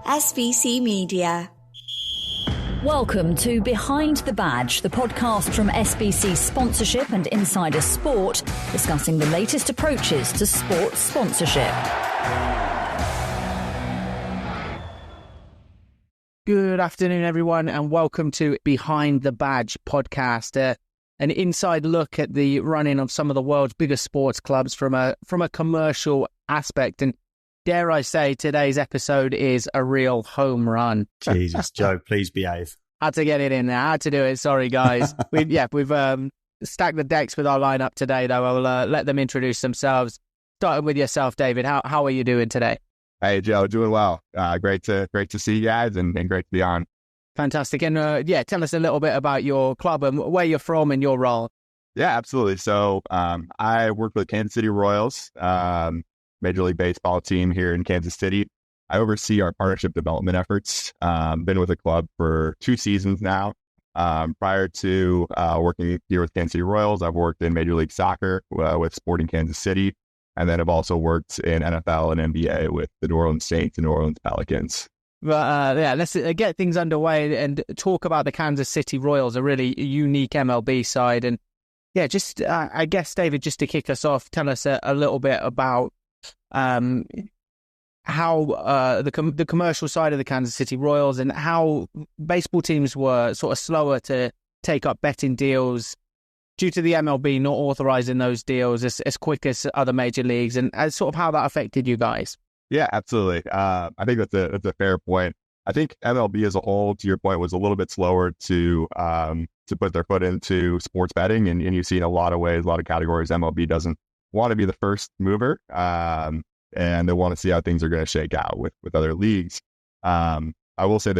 SBC Media. Welcome to Behind the Badge, the podcast from SBC Sponsorship and Insider Sport, discussing the latest approaches to sports sponsorship. Good afternoon, everyone, and welcome to Behind the Badge podcast, an inside look at the running of some of the world's biggest sports clubs from a commercial aspect. And dare I say, today's episode is a real home run. Jesus, Joe, please behave. Had to get it in there. Had to do it. Sorry, guys. We've stacked the decks with our lineup today, though. I'll let them introduce themselves. Starting with yourself, David. How are you doing today? Hey, Joe, doing well. Great to see you guys and great to be on. Fantastic. And tell us a little bit about your club and where you're from and your role. Yeah, absolutely. So I work with Kansas City Royals, Major League Baseball team here in Kansas City. I oversee our partnership development efforts. Been with the club for 2 seasons now. Prior to working here with Kansas City Royals, I've worked in Major League Soccer with Sporting Kansas City. And then I've also worked in NFL and NBA with the New Orleans Saints and New Orleans Pelicans. But let's get things underway and talk about the Kansas City Royals, a really unique MLB side. And yeah, just I guess, David, just to kick us off, tell us a little bit about how the commercial side of the Kansas City Royals and how baseball teams were sort of slower to take up betting deals due to the MLB not authorizing those deals as quick as other major leagues, and sort of how that affected you guys. Yeah, absolutely. I think that's a fair point. I think MLB as a whole, to your point, was a little bit slower to put their foot into sports betting, and you see in a lot of ways, a lot of categories, MLB doesn't want to be the first mover, and they want to see how things are going to shake out with other leagues. I will say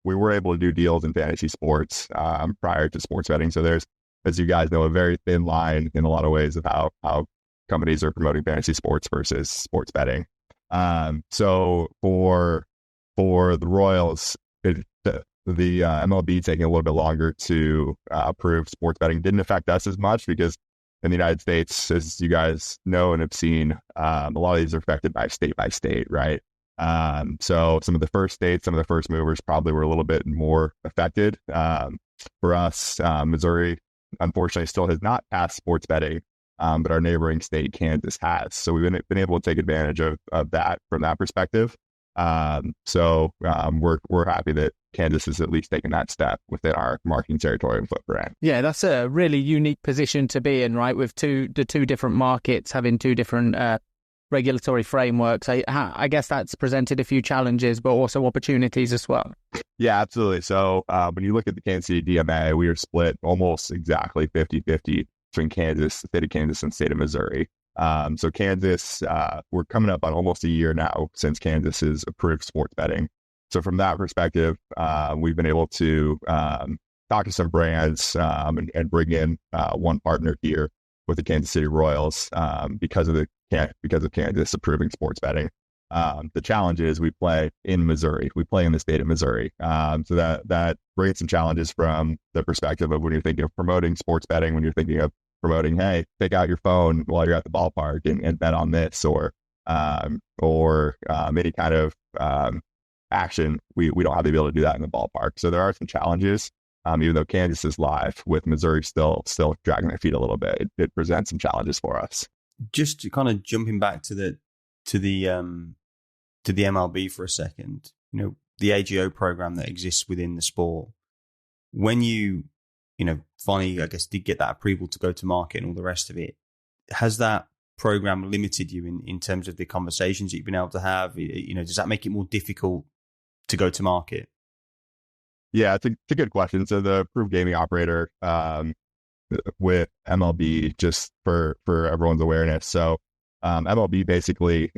we were able to do deals in fantasy sports prior to sports betting. So there's, as you guys know, a very thin line in a lot of ways of how companies are promoting fantasy sports versus sports betting. So for the Royals, the MLB taking a little bit longer to approve sports betting didn't affect us as much because in the United States, as you guys know and have seen, a lot of these are affected by state, right? So some of the first states, some of the first movers probably were a little bit more affected. For us, Missouri, unfortunately, still has not passed sports betting, but our neighboring state, Kansas, has. So we've been able to take advantage of that from that perspective. So we're happy that Kansas has at least taken that step within our marketing territory and footprint. Yeah, that's a really unique position to be in, right? With the two different markets having two different regulatory frameworks. I guess that's presented a few challenges, but also opportunities as well. Yeah, absolutely. So when you look at the Kansas City DMA, we are split almost exactly 50-50 between Kansas, the state of Kansas, and the state of Missouri. So Kansas, we're coming up on almost a year now since Kansas has approved sports betting. So from that perspective, we've been able to talk to some brands and bring in one partner here with the Kansas City Royals because of Kansas approving sports betting. The challenge is we play in Missouri. We play in the state of Missouri. So that brings some challenges from the perspective of when you're thinking of promoting sports betting, when you're thinking of promoting, hey, take out your phone while you're at the ballpark and bet on this or any kind of action. We don't have the ability to do that in the ballpark. So there are some challenges. Even though Kansas is live, with Missouri still dragging their feet a little bit, it presents some challenges for us. Just kind of jumping back to the MLB for a second, the AGO program that exists within the sport. When you finally, I guess, did get that approval to go to market and all the rest of it, has that program limited you in terms of the conversations that you've been able to have? Does that make it more difficult to go to market? Yeah, it's a good question. So the approved gaming operator with MLB, just for everyone's awareness. So MLB basically,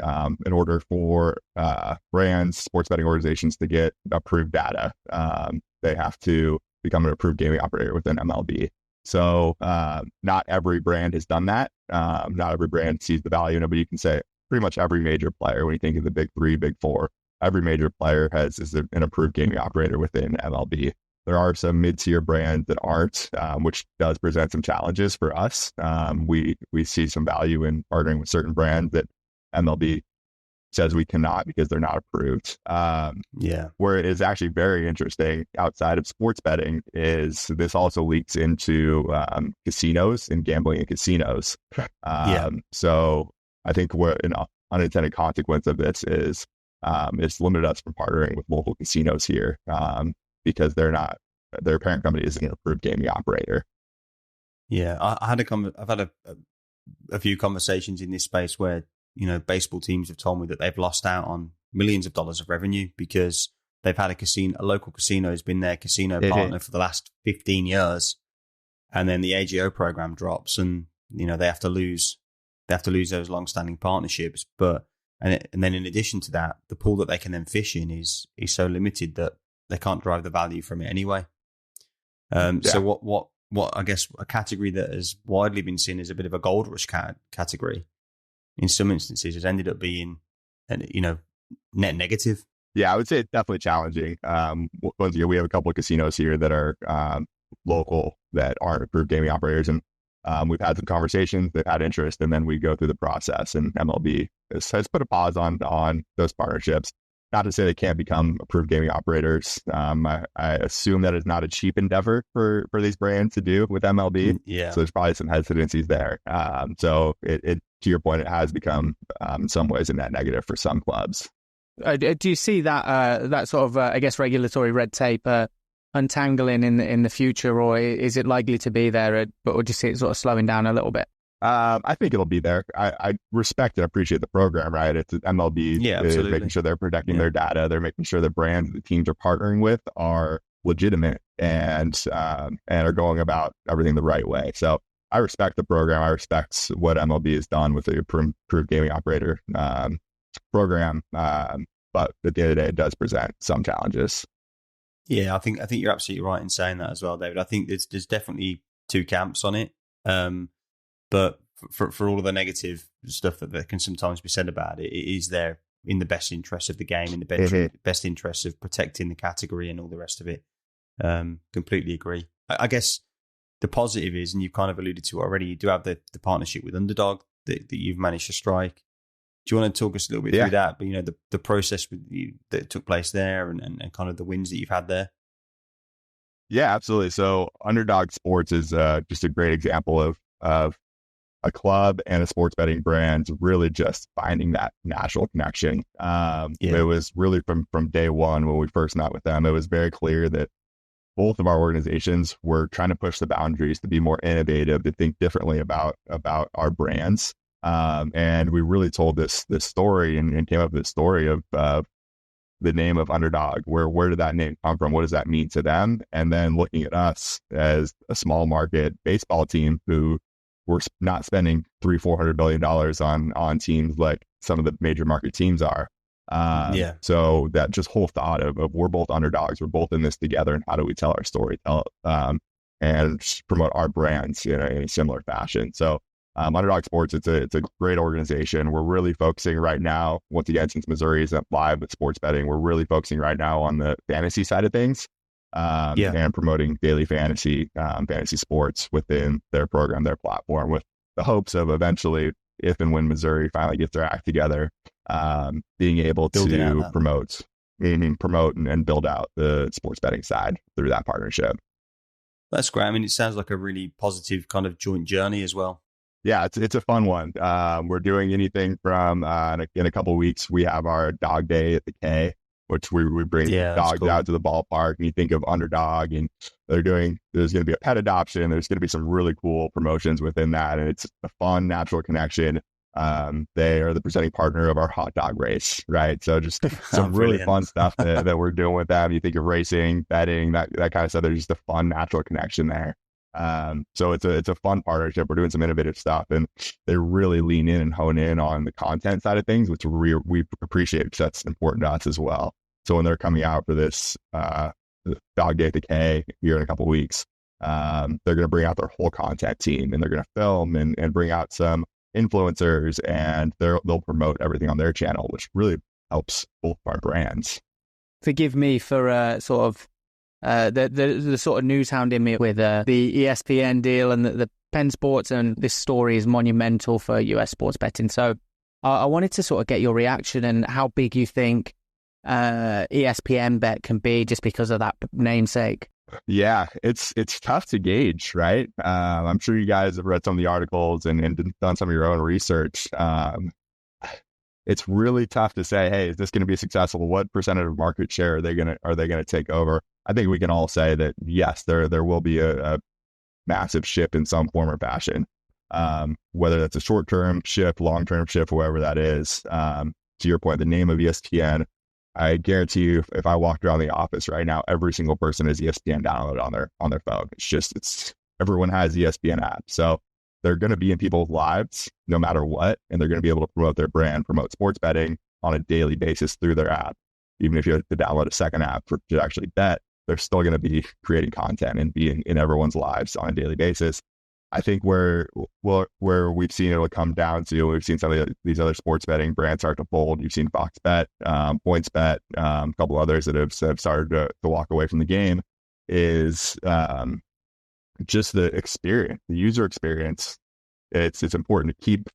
in order for brands, sports betting organizations to get approved data, they have to become an approved gaming operator within MLB. So not every brand has done that. Not every brand sees the value in it, but you can say pretty much every major player, when you think of the big 3, big 4, every major player is an approved gaming operator within MLB. There are some mid-tier brands that aren't, which does present some challenges for us. We see some value in partnering with certain brands that MLB says we cannot because they're not approved. Where it is actually very interesting outside of sports betting is this also leaks into casinos and gambling in casinos. So I think what an unintended consequence of this is it's limited us from partnering with local casinos here because their parent company isn't an approved gaming operator. Yeah, I've had a few conversations in this space where, you know, baseball teams have told me that they've lost out on millions of dollars of revenue because they've had a local casino has been their casino partner for the last 15 years. And then the AGO program drops and, you know, they have to lose those long-standing partnerships. And then in addition to that, the pool that they can then fish in is so limited that they can't drive the value from it anyway. So what I guess a category that has widely been seen as a bit of a gold rush category in some instances has ended up being, you know, net negative. Yeah, I would say it's definitely challenging. Once again, we have a couple of casinos here that are local that aren't approved gaming operators, and we've had some conversations. They've had interest, and then we go through the process, and MLB has put a pause on those partnerships. Not to say they can't become approved gaming operators. I assume that it's not a cheap endeavor for these brands to do with MLB. Yeah. So there's probably some hesitancies there. So it to your point, it has become in some ways a net negative for some clubs. Do you see that sort of I guess regulatory red tape untangling in the future, or is it likely to be there? But would you see it sort of slowing down a little bit? I think it'll be there. I respect and appreciate the program, right? It's MLB is making sure they're protecting their data. They're making sure the brands the teams are partnering with are legitimate and are going about everything the right way. So I respect the program. I respect what MLB has done with the approved gaming operator program. But at the end of the day, it does present some challenges. Yeah, I think you're absolutely right in saying that as well, David. I think there's definitely two camps on it. But for all of the negative stuff that can sometimes be said about it, it is there in the best interest of the game, in the best interest of protecting the category and all the rest of it. Completely agree. I guess the positive is, and you've kind of alluded to it already, you do have the partnership with Underdog that you've managed to strike. Do you want to talk us a little bit through that? But, you know, the process that took place there and kind of the wins that you've had there? Yeah, absolutely. So Underdog Sports is just a great example of a club and a sports betting brand really just finding that natural connection. It was really from day one when we first met with them, it was very clear that both of our organizations were trying to push the boundaries to be more innovative, to think differently about our brands. And we really told this story and came up with this story of the name of Underdog. Where did that name come from? What does that mean to them? And then looking at us as a small market baseball team who we're not spending $300-400 billion on teams like some of the major market teams are. So that just whole thought of we're both underdogs, we're both in this together, and how do we tell our story, and promote our brands in a similar fashion. So Underdog Sports, it's a great organization. We're really focusing right now, once again, since Missouri isn't live with sports betting, we're really focusing right now on the fantasy side of things. And promoting daily fantasy sports within their program, their platform, with the hopes of eventually, if and when Missouri finally gets their act together, being able to promote and build out the sports betting side through that partnership. That's great. I mean, it sounds like a really positive kind of joint journey as well. Yeah, it's a fun one. We're doing anything from in a couple of weeks, we have our dog day at the K, which we bring dogs out to the ballpark, and you think of Underdog, and there's going to be a pet adoption. There's going to be some really cool promotions within that, and it's a fun, natural connection. They are the presenting partner of our hot dog race, right? So just some really fun stuff that we're doing with them. You think of racing, betting, that kind of stuff. There's just a fun, natural connection there. So it's a fun partnership. We're doing some innovative stuff, and they really lean in and hone in on the content side of things, which we appreciate because that's important to us as well. So when they're coming out for this Dog Day at the K here in a couple of weeks, they're going to bring out their whole content team, and they're going to film and bring out some influencers, and they'll promote everything on their channel, which really helps both our brands. Forgive me for sort of the sort of news hound in me with the ESPN deal and the Penn Sports, and this story is monumental for US sports betting. So I wanted to sort of get your reaction and how big you think ESPN bet can be just because of that namesake. Yeah, it's tough to gauge, right? I'm sure you guys have read some of the articles and done some of your own research. It's really tough to say, hey, is this going to be successful? What percentage of market share are they going to take over? I think we can all say that yes, there will be a massive shift in some form or fashion, whether that's a short-term shift, long-term shift, whoever that is. To your point, the name of ESPN, I guarantee you, if I walked around the office right now, every single person has ESPN downloaded on their phone. It's everyone has ESPN app. So they're going to be in people's lives no matter what, and they're going to be able to promote their brand, promote sports betting on a daily basis through their app. Even if you have to download a second app to actually bet, they're still going to be creating content and being in everyone's lives on a daily basis. I think where we've seen it come down to, we've seen some of these other sports betting brands start to fold. You've seen Fox Bet, PointsBet, a couple others that have started to walk away from the game, is just the experience, the user experience. It's important to keep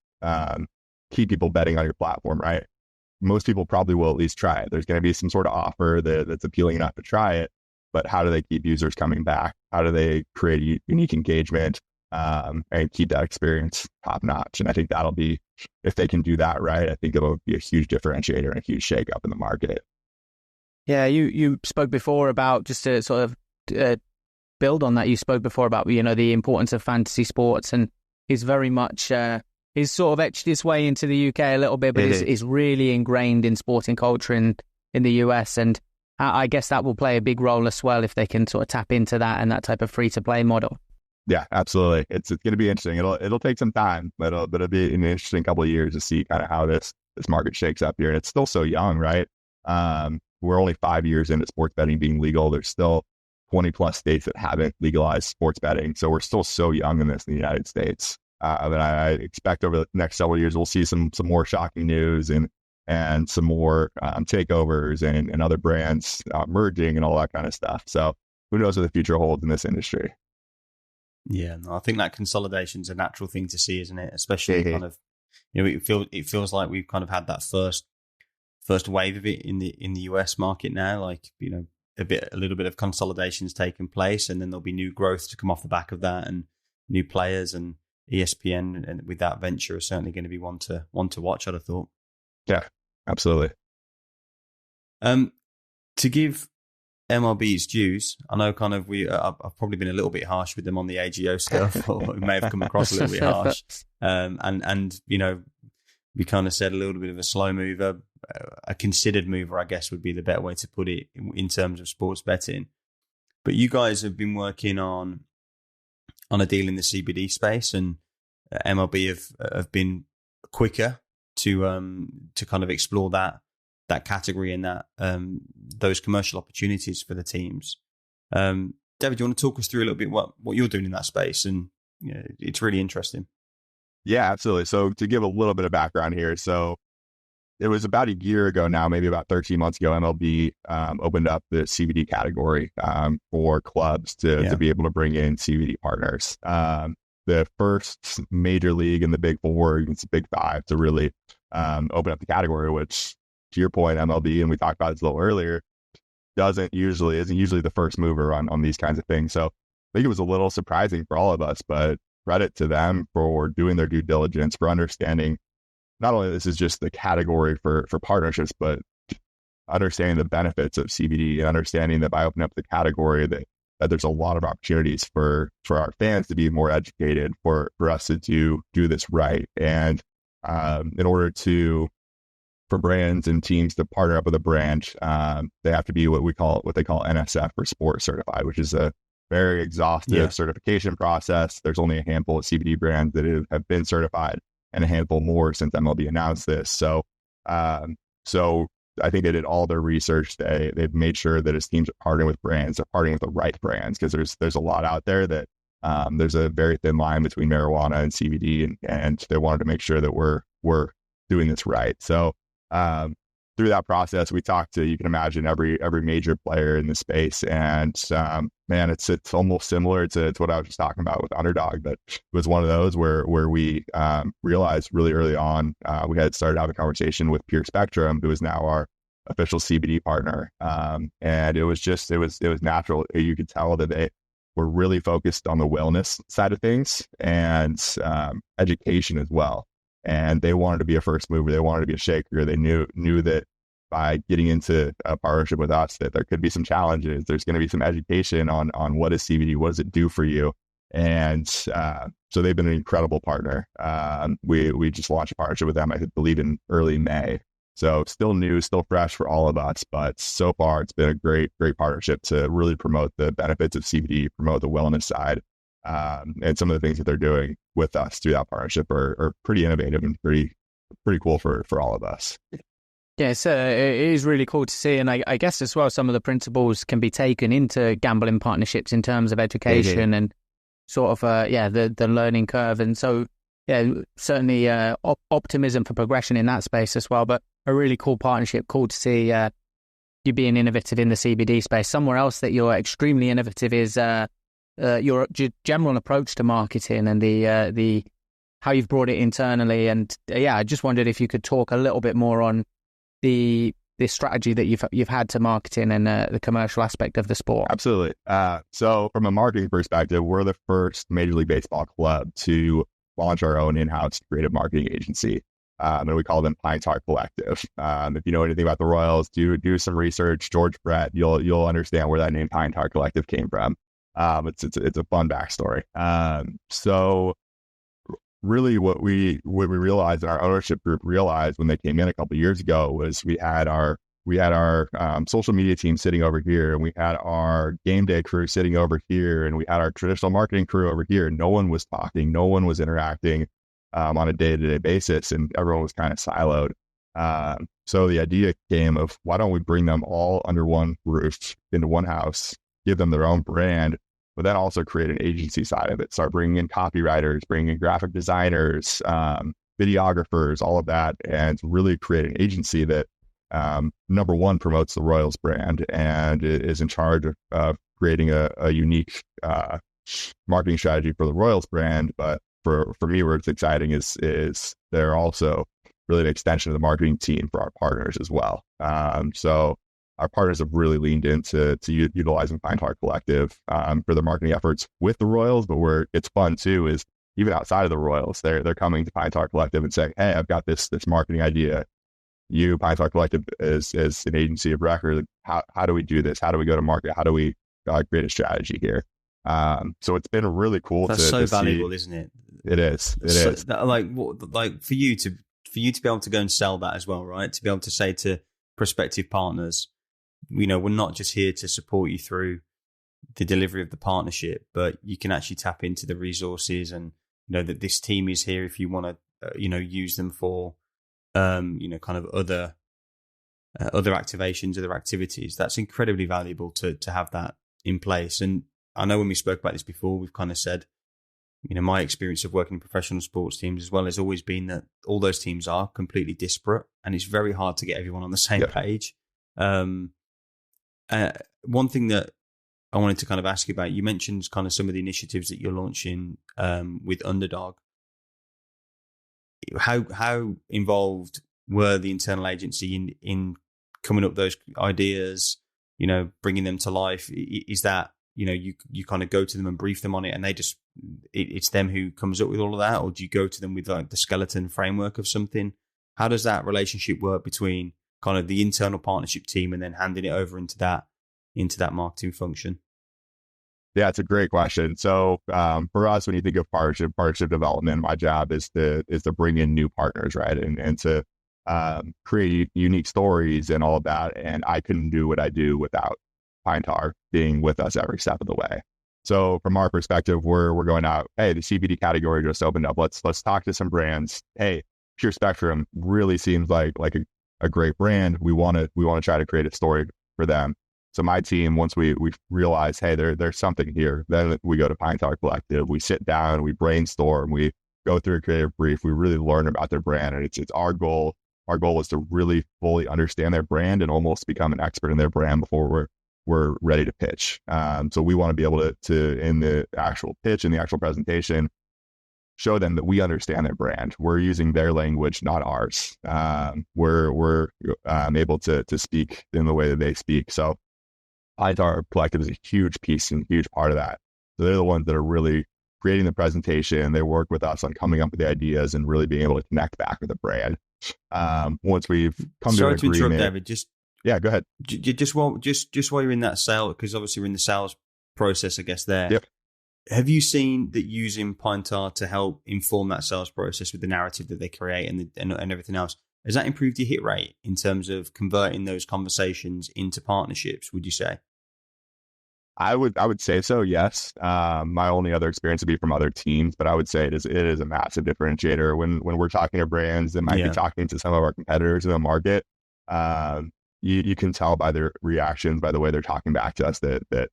people betting on your platform, right? Most people probably will at least try it. There's going to be some sort of offer that's appealing enough to try it, but how do they keep users coming back? How do they create unique engagement? And keep that experience top notch. And I think that'll be, if they can do that right, I think it'll be a huge differentiator and a huge shake up in the market. Yeah, you spoke before about, just to sort of build on that, you spoke before about, the importance of fantasy sports, and he's very much, he's sort of etched his way into the UK a little bit, but is really ingrained in sporting culture in the US. And I guess that will play a big role as well if they can sort of tap into that and that type of free-to-play model. Yeah, absolutely. It's going to be interesting. It'll take some time, but it'll be an interesting couple of years to see kind of how this market shakes up here. And it's still so young, right? We're only 5 years into sports betting being legal. There's still 20 plus states that haven't legalized sports betting. So we're still so young in this in the United States. And I expect over the next several years, we'll see some more shocking news and some more takeovers and other brands merging and all that kind of stuff. So who knows what the future holds in this industry? Yeah, no, I think that consolidation's a natural thing to see, isn't it? Especially kind of, it feels like we've kind of had that first wave of it in the US market now. Like, a little bit of consolidation's taken place, and then there'll be new growth to come off the back of that, and new players, and ESPN and with that venture is certainly going to be one to watch, I'd have thought. Yeah, absolutely. To give MLB's dues, I know kind of I've probably been a little bit harsh with them on the AGO stuff, or it may have come across a little bit harsh. And we kind of said a little bit of a slow mover, a considered mover, I guess would be the better way to put it in terms of sports betting. But you guys have been working on a deal in the CBD space, and MLB have been quicker to kind of explore that category and that those commercial opportunities for the teams. David, do you want to talk us through a little bit what you're doing in that space? And it's really interesting. Yeah, absolutely. So to give a little bit of background here, so it was about a year ago now, maybe about 13 months ago, MLB opened up the CBD category for clubs to be able to bring in CBD partners. The first major league in the Big Four, it's the Big Five, to really open up the category, which, to your point, MLB, and we talked about this a little earlier, isn't usually the first mover on these kinds of things. So I think it was a little surprising for all of us, but credit to them for doing their due diligence, for understanding not only this is just the category for partnerships, but understanding the benefits of CBD and understanding that by opening up the category that there's a lot of opportunities for our fans to be more educated, for us to do this right. And in order for brands and teams to partner up with a brand, they have to be what they call NSF or Sport Certified, which is a very exhaustive certification process. There's only a handful of CBD brands that have been certified, and a handful more since MLB announced this. So I think they did all their research. They've made sure that as teams are partnering with brands, they're partnering with the right brands, because there's a lot out there that there's a very thin line between marijuana and CBD, and they wanted to make sure that we're doing this right. So through that process, we talked to, you can imagine, every major player in the space, and man, it's almost similar to what I was just talking about with Underdog. But it was one of those where we realized really early on, we had started having a conversation with Pure Spectrum, who is now our official CBD partner, and it was natural. You could tell that they were really focused on the wellness side of things and education as well. And they wanted to be a first mover. They wanted to be a shaker. They knew that by getting into a partnership with us, that there could be some challenges. There's going to be some education on what is CBD, what does it do for you, and so they've been an incredible partner. We just launched a partnership with them, I believe, in early May. So still new, still fresh for all of us, but so far it's been a great partnership to really promote the benefits of CBD, promote the wellness side, and some of the things that they're doing with us through that partnership are pretty innovative and pretty cool for all of us. Yeah, so it is really cool to see. And I guess as well, some of the principles can be taken into gambling partnerships in terms of education and sort of, the learning curve. And so, yeah, certainly optimism for progression in that space as well. But a really cool partnership. Cool to see you being innovative in the CBD space. Somewhere else that you're extremely innovative is your general approach to marketing and the how you've brought it internally. And I just wondered if you could talk a little bit more on the strategy that you've had to marketing and the commercial aspect of the sport. Absolutely. So from a marketing perspective, we're the first Major League Baseball club to launch our own in-house creative marketing agency, and we call them Pine Tar Collective. If you know anything about the Royals, do some research. George Brett, you'll understand where that name Pine Tar Collective came from. It's a fun backstory. So really what we realized, and our ownership group realized when they came in a couple of years ago, was we had our social media team sitting over here, and we had our game day crew sitting over here, and we had our traditional marketing crew over here. No one was talking, no one was interacting on a day-to-day basis, and everyone was kind of siloed. So the idea came of, why don't we bring them all under one roof into one house, give them their own brand, but then also create an agency side of it. Start bringing in copywriters, bringing in graphic designers, videographers, all of that, and really create an agency that, number one, promotes the Royals brand and is in charge of creating a unique marketing strategy for the Royals brand. But for me, where it's exciting is they're also really an extension of the marketing team for our partners as well. So our partners have really leaned into utilizing Pine Tar Collective for their marketing efforts with the Royals. But where it's fun too is, even outside of the Royals, they're coming to Pine Tar Collective and saying, "Hey, I've got this marketing idea. You, Pine Tar Collective, is an agency of record. How do we do this? How do we go to market? How do we create a strategy here?" So it's been really cool. That's so valuable, isn't it? It is. It is. Like for you to be able to go and sell that as well, right? To be able to say to prospective partners, we're not just here to support you through the delivery of the partnership, but you can actually tap into the resources, and that this team is here if you want to use them for kind of other activations, other activities. That's incredibly valuable to have that in place. And I know when we spoke about this before, we've kind of said, my experience of working in professional sports teams as well has always been that all those teams are completely disparate, and it's very hard to get everyone on the same page. One thing that I wanted to kind of ask you about, you mentioned kind of some of the initiatives that you're launching with Underdog. How involved were the internal agency in coming up with those ideas, bringing them to life? Is that, you kind of go to them and brief them on it, and it's them who comes up with all of that? Or do you go to them with like the skeleton framework of something? How does that relationship work between kind of the internal partnership team and then handing it over into that marketing function? Yeah, it's a great question. So for us, when you think of partnership development, my job is to bring in new partners, right? And to create unique stories and all of that. And I couldn't do what I do without Pine Tar being with us every step of the way. So from our perspective, we're going out, hey, the CBD category just opened up. Let's talk to some brands. Hey, Pure Spectrum really seems like a great brand. We want to try to create a story for them. So my team, once we realize, hey, there's something here, then we go to Pine Tar Collective. We sit down, we brainstorm, we go through a creative brief. We really learn about their brand, and it's our goal. Our goal is to really fully understand their brand and almost become an expert in their brand before we're ready to pitch. So we want to be able to in the actual pitch, in the actual presentation, show them that we understand their brand. We're using their language, not ours. We're able to speak in the way that they speak. So Our Collective is a huge piece and huge part of that. So they're the ones that are really creating the presentation. They work with us on coming up with the ideas and really being able to connect back with the brand. Once we've come to an agreement. Sorry to interrupt, David. Yeah, go ahead. Just while you're in that sale, because obviously we're in the sales process, I guess there. Yep. Have you seen that using Pine Tar to help inform that sales process with the narrative that they create and everything else, has that improved your hit rate in terms of converting those conversations into partnerships, would you say? I would say so, yes. My only other experience would be from other teams, but I would say it is a massive differentiator when we're talking to brands that might be talking to some of our competitors in the market. You can tell by their reactions, by the way they're talking back to us, that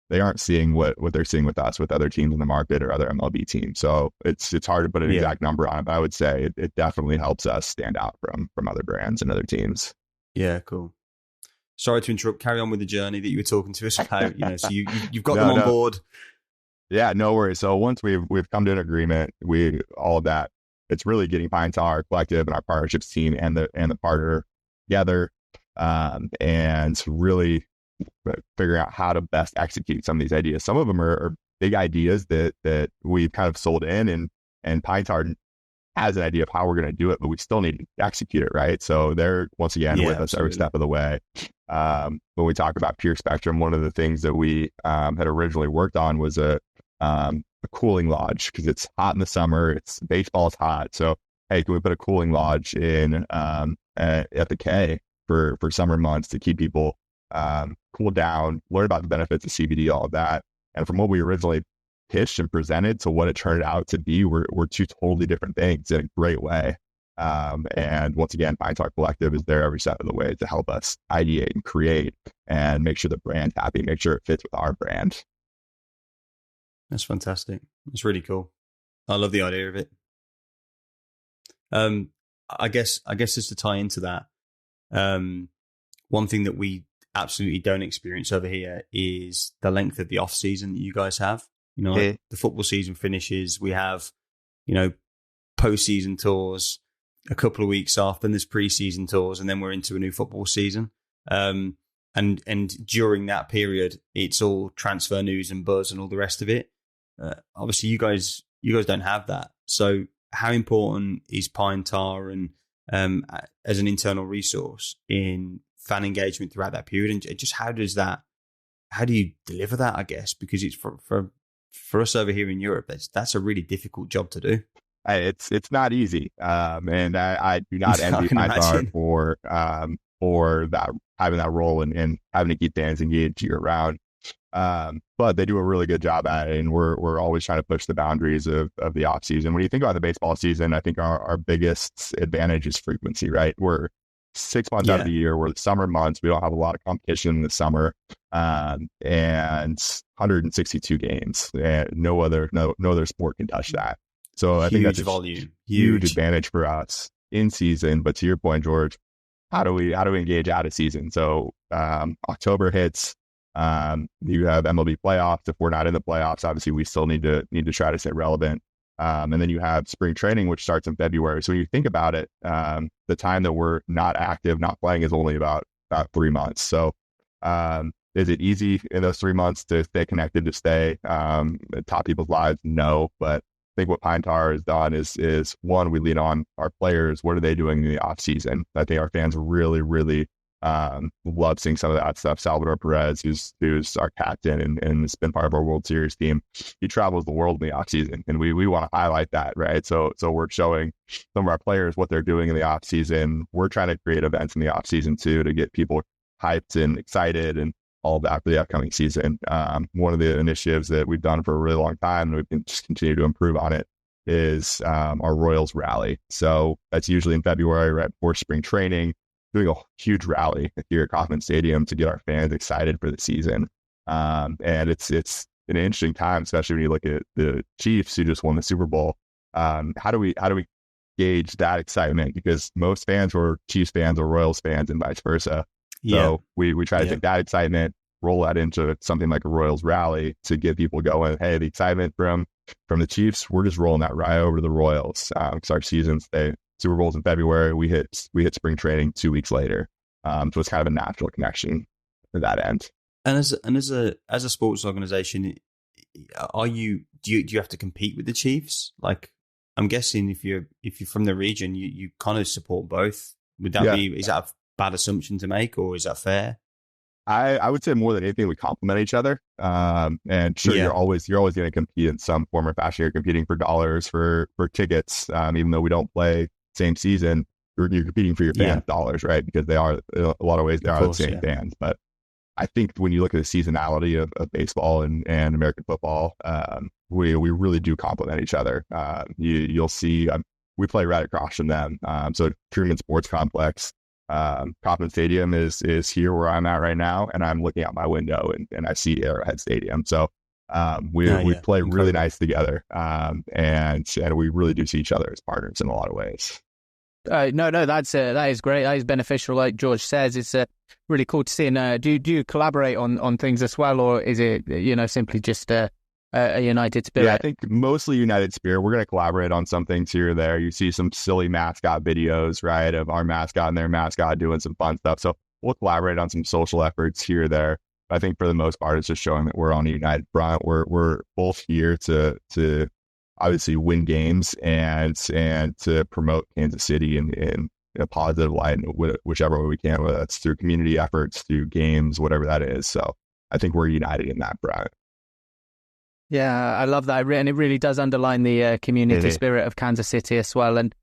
they aren't seeing what they're seeing with us, with other teams in the market or other MLB teams. So it's hard to put an exact number on it, but I would say it definitely helps us stand out from other brands and other teams. Yeah, cool. Sorry to interrupt. Carry on with the journey that you were talking to us about. So you've got them on board. Yeah, no worries. So once we've come to an agreement, all of that, it's really getting Pine Tar Collective and our partnerships team and the partner together, and really figuring out how to best execute some of these ideas. Some of them are big ideas that we've kind of sold in, and Pine Tar has an idea of how we're going to do it, but we still need to execute it, right? So they're, once again, with us every step of the way. When we talk about Pure Spectrum, one of the things that we had originally worked on was a cooling lodge, because it's hot in the summer, baseball's hot. So, hey, can we put a cooling lodge in at the K for summer months to keep people cool down, learn about the benefits of CBD, all of that. And from what we originally pitched and presented to what it turned out to be, were two totally different things in a great way. And once again, Pine Tar Collective is there every step of the way to help us ideate and create and make sure the brand's happy, make sure it fits with our brand. That's fantastic. It's really cool. I love the idea of it. I guess just to tie into that, one thing that we absolutely don't experience over here is the length of the off season that you guys have. The football season finishes, we have, postseason tours a couple of weeks off, then there's preseason tours, and then we're into a new football season. And during that period, it's all transfer news and buzz and all the rest of it. Obviously, you guys don't have that. So, how important is Pine Tar and as an internal resource in fan engagement throughout that period? And just how do you deliver that? I guess because it's for us over here in Europe, that's a really difficult job to do. It's not easy, and I do not envy Pine Tar for that, having that role and having to keep fans engaged year round. But they do a really good job at it, and we're always trying to push the boundaries of the off season. When you think about the baseball season, I think our biggest advantage is frequency, right? We're 6 months out of the year. We're the summer months. We don't have a lot of competition in the summer, and 162 games. And no other sport can touch that. So I think that's a huge advantage for us in season. But to your point, George, how do we engage out of season? So October hits. You have MLB playoffs. If we're not in the playoffs, obviously we still need to try to stay relevant. And then you have spring training, which starts in February. So when you think about it, the time that we're not active, not playing, is only about 3 months. So is it easy in those 3 months to stay connected, to stay top people's lives? No, but I think what Pine Tar has done is one, we lean on our players. What are they doing in the off season? I think our fans really, really love seeing some of that stuff. Salvador Perez, who's our captain and has been part of our World Series team, he travels the world in the off season, and we want to highlight that, right? So we're showing some of our players what they're doing in the off season. We're trying to create events in the off season too, to get people hyped and excited and all of that for the upcoming season. One of the initiatives that we've done for a really long time, and we can just continue to improve on it, is our Royals rally. So that's usually in February, right before spring training, doing a huge rally here at Kauffman Stadium to get our fans excited for the season. And it's an interesting time, especially when you look at the Chiefs, who just won the Super Bowl. How do we gauge that excitement? Because most fans were Chiefs fans or Royals fans and vice versa. So we try to take that excitement, roll that into something like a Royals rally to get people going. Hey, the excitement from the Chiefs, we're just rolling that right over to the Royals. Because our seasons, Super Bowl's in February, we hit spring training 2 weeks later. So it's kind of a natural connection to that end. And as a sports organization, do you have to compete with the Chiefs? Like, I'm guessing if you're from the region, you kind of support both. Would that is that a bad assumption to make, or is that fair? I would say more than anything, we complement each other. And sure, you're always going to compete in some form or fashion. You're competing for dollars, for tickets, even though we don't play same season. You're competing for your fans' dollars, right? Because they are, in a lot of ways, they are the same fans. But I think when you look at the seasonality of baseball and American football, we really do complement each other. You'll see we play right across from them. So Truman Sports Complex, Kauffman Stadium is here where I'm at right now, and I'm looking out my window and I see Arrowhead Stadium. So we play really nice together, and we really do see each other as partners in a lot of ways. No, that is great. That is beneficial. Like George says, it's really cool to see. And do you collaborate on things as well, or is it simply just a united spirit? Yeah, I think mostly united spirit. We're going to collaborate on some things here or there. You see some silly mascot videos, right, of our mascot and their mascot doing some fun stuff. So we'll collaborate on some social efforts here or there. But I think for the most part, it's just showing that we're on a united front. We're both here to obviously win games and to promote Kansas City in a positive light, whichever way we can, whether that's through community efforts, through games, whatever that is. So I think we're united in that front. Yeah, I love that. And it really does underline the community spirit of Kansas City as well. And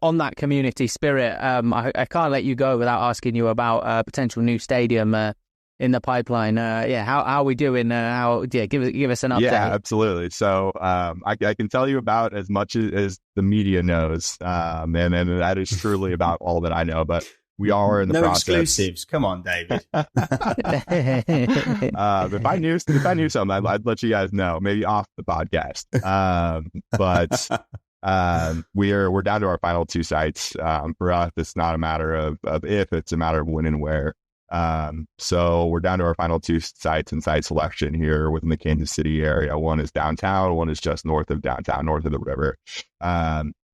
on that community spirit, I can't let you go without asking you about a potential new stadium in the pipeline. How are we doing? Give us an update. Yeah, absolutely. So I can tell you about as much as the media knows, and that is truly about all that I know. But we are in the process. No exclusives. Come on, David. If I knew something, I'd let you guys know, maybe off the podcast. But we're down to our final 2 sites. For us, it's not a matter of if, it's a matter of when and where. So we're down to our final 2 sites and site selection here within the Kansas City area. One is downtown, one is just north of downtown, north of the river.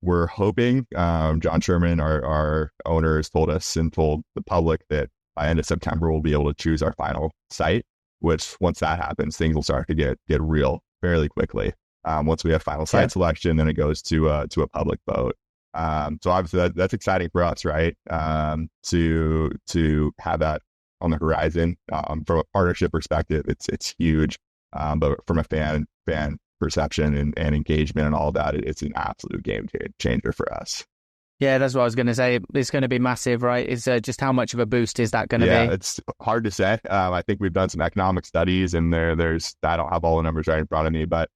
We're hoping, John Sherman, our owner, has told us and told the public that by end of September, we'll be able to choose our final site, which once that happens, things will start to get real fairly quickly. Once we have final site selection, then it goes to a public vote. So obviously that's exciting for us, right? To have that on the horizon. From a partnership perspective, it's huge. But from a fan perception and engagement and all that, it's an absolute game changer for us. Yeah, that's what I was going to say. It's going to be massive, right? Is just how much of a boost is that going to be? Yeah, it's hard to say. I think we've done some economic studies, and there's I don't have all the numbers right in front of me, but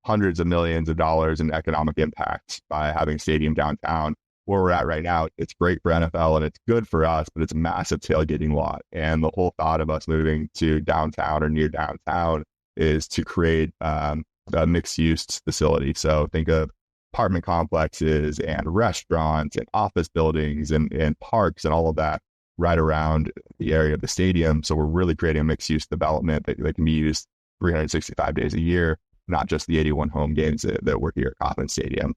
hundreds of millions of dollars in economic impact by having a stadium downtown. Where we're at right now, it's great for NFL and it's good for us, but it's a massive tailgating lot. And the whole thought of us moving to downtown or near downtown is to create a mixed-use facility. So think of apartment complexes and restaurants and office buildings and parks and all of that right around the area of the stadium. So we're really creating a mixed-use development that can be used 365 days a year, not just the 81 home games that we're here at Kauffman Stadium.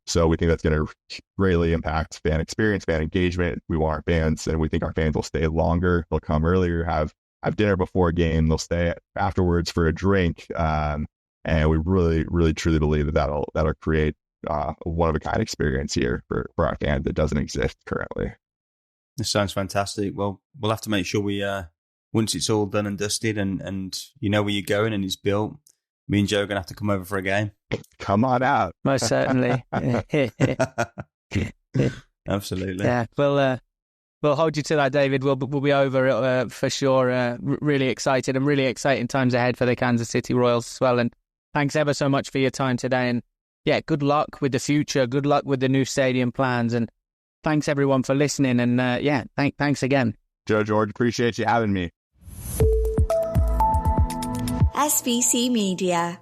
So we think that's going to greatly impact fan experience, fan engagement. We want our fans, and we think our fans will stay longer. They'll come earlier, have dinner before a game. They'll stay afterwards for a drink. And we really, really, truly believe that'll create a one-of-a-kind experience here for our fans that doesn't exist currently. This sounds fantastic. Well, we'll have to make sure we, once it's all done and dusted and you know where you're going and it's built, me and Joe are going to have to come over for a game. Come on out. Most certainly. Absolutely. Yeah, we'll hold you to that, David. We'll be over for sure. Really excited and really exciting times ahead for the Kansas City Royals as well. And thanks ever so much for your time today. And yeah, good luck with the future. Good luck with the new stadium plans. And thanks everyone for listening. And thanks again. Joe, George, appreciate you having me. SBC Media.